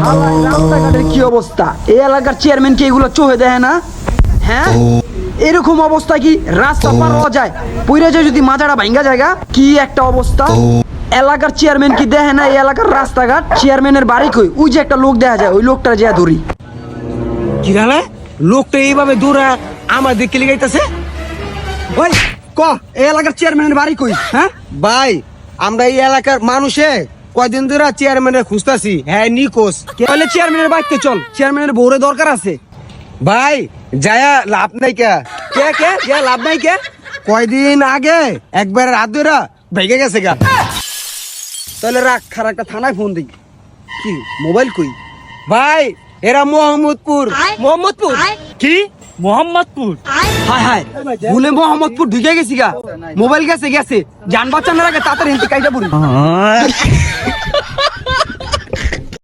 রাস্তাঘাটের কি অবস্থা? এই এলাকার চেয়ারম্যান কি এগুলো চোখে দেখে না? হ্যাঁ, এরকম অবস্থা কি রাস্তা পার হওয়া যায়? পইরা যায় যদি মাজাটা ভাঙ্গা জায়গা, কি একটা অবস্থা। এলাকার চেয়ারম্যান কি দেখে না এই এলাকার রাস্তাঘাট? চেয়ারম্যানের বাড়ি কই? ওই যে একটা লোক দেখা যায়, ওই লোকটা যা ধরি। কি জানে লোকটা এইভাবে দৌড়া আমার দিকে লিগাইতেছে। ওই ক, এই এলাকার চেয়ারম্যানের বাড়ি কই? হ্যাঁ ভাই, আমরা এই এলাকার মানুষে কয়দিন ধরে চেয়ারম্যানের খুঁজতাছি, হ্যাঁ নিকোস। তাহলে চেয়ারম্যানের বাড়িতে চল, চেয়ারম্যানের বউরে দরকার আছে। ভাই যায়া লাভ নাই কে কে কে কে লাভ নাই কে? কয়দিন আগে একবার রাত ধরে ভেঙে গেছে গা। তাহলে রাখ, খারাপ একটা থানায় ফোন দিই। কি মোবাইল কই? ভাই এরা মোহাম্মদপুর। মোহাম্মদপুর? কি মোহাম্মদপুর? হায় হায়, ভুলে মোহাম্মদপুর ঢুকে গেছি গা। মোবাইল গেছে গেছে, যান বাঁচানোর আগে তাড়াতাড়ি হিন্দি কাইটা পড়ি।